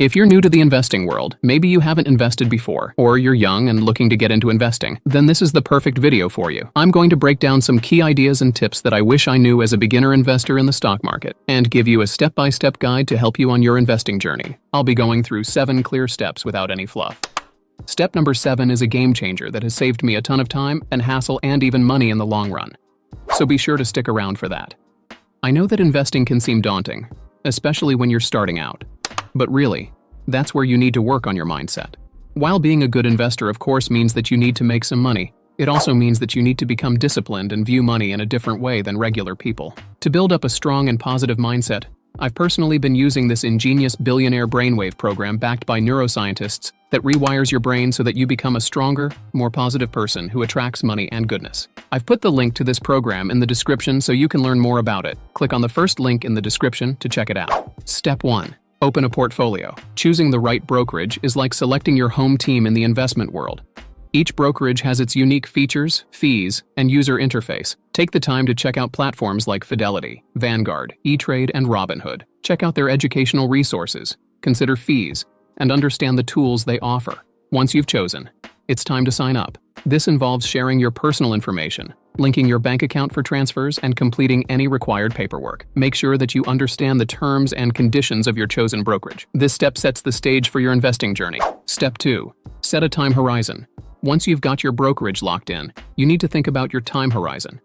If you're new to the investing world, maybe you haven't invested before, or you're young and looking to get into investing, then this is the perfect video for you. I'm going to break down some key ideas and tips that I wish I knew as a beginner investor in the stock market, and give you a step-by-step guide to help you on your investing journey. I'll be going through 7 clear steps without any fluff. Step number 7 is a game changer that has saved me a ton of time and hassle and even money in the long run. So be sure to stick around for that. I know that investing can seem daunting, especially when you're starting out. But really, that's where you need to work on your mindset. While being a good investor of course means that you need to make some money, it also means that you need to become disciplined and view money in a different way than regular people. To build up a strong and positive mindset, I've personally been using this ingenious billionaire brainwave program backed by neuroscientists that rewires your brain so that you become a stronger, more positive person who attracts money and goodness. I've put the link to this program in the description so you can learn more about it. Click on the first link in the description to check it out. Step 1. Open a portfolio. Choosing the right brokerage is like selecting your home team in the investment world. Each brokerage has its unique features, fees, and user interface. Take the time to check out platforms like Fidelity, Vanguard, E-Trade, and Robinhood. Check out their educational resources, consider fees, and understand the tools they offer. Once you've chosen, it's time to sign up. This involves sharing your personal information, linking your bank account for transfers, and completing any required paperwork. Make sure that you understand the terms and conditions of your chosen brokerage. This step sets the stage for your investing journey. Step 2. Set a time horizon. Once you've got your brokerage locked in, you need to think about your time horizon.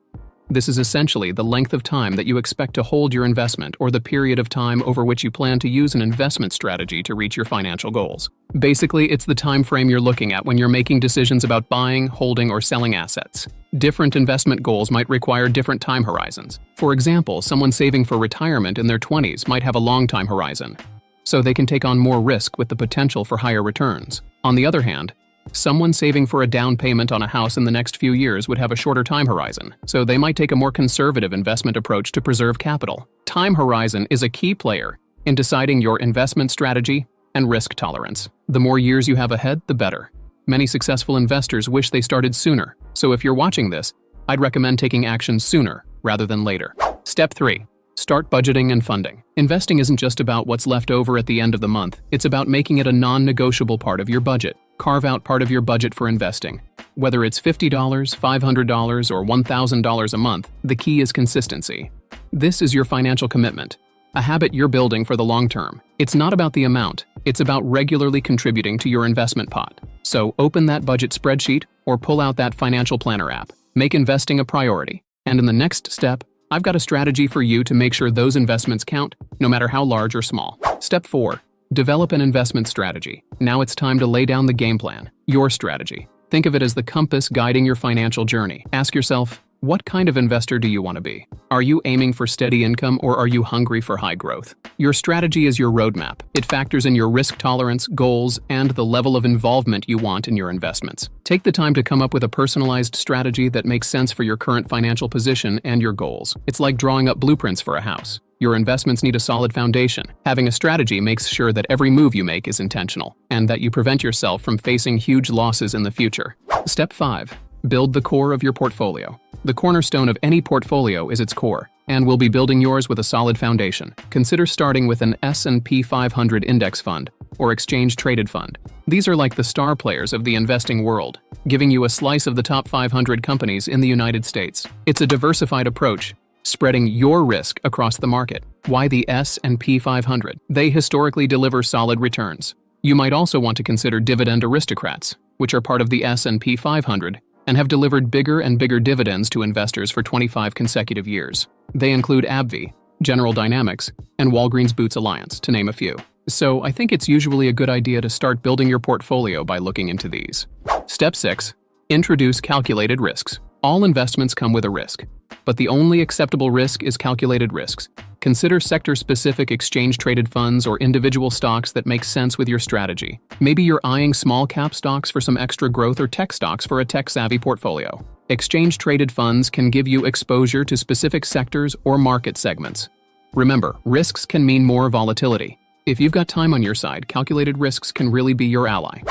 This is essentially the length of time that you expect to hold your investment or the period of time over which you plan to use an investment strategy to reach your financial goals. Basically, it's the time frame you're looking at when you're making decisions about buying, holding, or selling assets. Different investment goals might require different time horizons. For example, someone saving for retirement in their 20s might have a long time horizon, so they can take on more risk with the potential for higher returns. On the other hand, someone saving for a down payment on a house in the next few years would have a shorter time horizon, so they might take a more conservative investment approach to preserve capital. Time horizon is a key player in deciding your investment strategy and risk tolerance. The more years you have ahead, the better. Many successful investors wish they started sooner, so if you're watching this, I'd recommend taking action sooner rather than later. Step 3. Start budgeting and funding. Investing isn't just about what's left over at the end of the month. It's about making it a non-negotiable part of your budget. Carve out part of your budget for investing. Whether it's $50, $500, or $1,000 a month, the key is consistency. This is your financial commitment, a habit you're building for the long term. It's not about the amount, it's about regularly contributing to your investment pot. So open that budget spreadsheet or pull out that financial planner app. Make investing a priority. And in the next step, I've got a strategy for you to make sure those investments count, no matter how large or small. Step 4. Develop an investment strategy. Now it's time to lay down the game plan, your strategy. Think of it as the compass guiding your financial journey. Ask yourself, what kind of investor do you want to be? Are you aiming for steady income or are you hungry for high growth? Your strategy is your roadmap. It factors in your risk tolerance, goals, and the level of involvement you want in your investments. Take the time to come up with a personalized strategy that makes sense for your current financial position and your goals. It's like drawing up blueprints for a house. Your investments need a solid foundation. Having a strategy makes sure that every move you make is intentional, and that you prevent yourself from facing huge losses in the future. Step 5. Build the core of your portfolio. The cornerstone of any portfolio is its core, and we'll be building yours with a solid foundation. Consider starting with an S&P 500 index fund or exchange-traded fund. These are like the star players of the investing world, giving you a slice of the top 500 companies in the United States. It's a diversified approach, spreading your risk across the market. Why the S&P 500? They historically deliver solid returns. You might also want to consider dividend aristocrats, which are part of the S&P 500 and have delivered bigger and bigger dividends to investors for 25 consecutive years. They include AbbVie, General Dynamics, and Walgreens Boots Alliance, to name a few. So I think it's usually a good idea to start building your portfolio by looking into these. Step 6. Introduce calculated risks. All investments come with a risk, but the only acceptable risk is calculated risks. Consider sector-specific exchange-traded funds or individual stocks that make sense with your strategy. Maybe you're eyeing small-cap stocks for some extra growth or tech stocks for a tech-savvy portfolio. Exchange-traded funds can give you exposure to specific sectors or market segments. Remember, risks can mean more volatility. If you've got time on your side, calculated risks can really be your ally.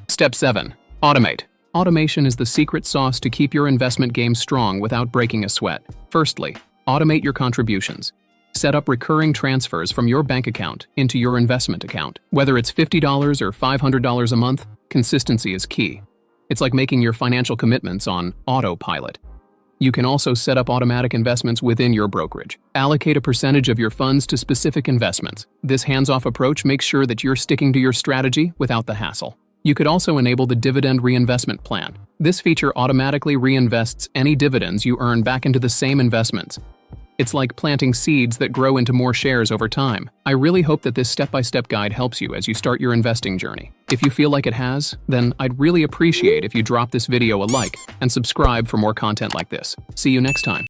Step 7. Automate. Automation is the secret sauce to keep your investment game strong without breaking a sweat. Firstly, automate your contributions. Set up recurring transfers from your bank account into your investment account. Whether it's $50 or $500 a month, consistency is key. It's like making your financial commitments on autopilot. You can also set up automatic investments within your brokerage. Allocate a percentage of your funds to specific investments. This hands-off approach makes sure that you're sticking to your strategy without the hassle. You could also enable the dividend reinvestment plan. This feature automatically reinvests any dividends you earn back into the same investments. It's like planting seeds that grow into more shares over time. I really hope that this step-by-step guide helps you as you start your investing journey. If you feel like it has, then I'd really appreciate if you drop this video a like and subscribe for more content like this. See you next time.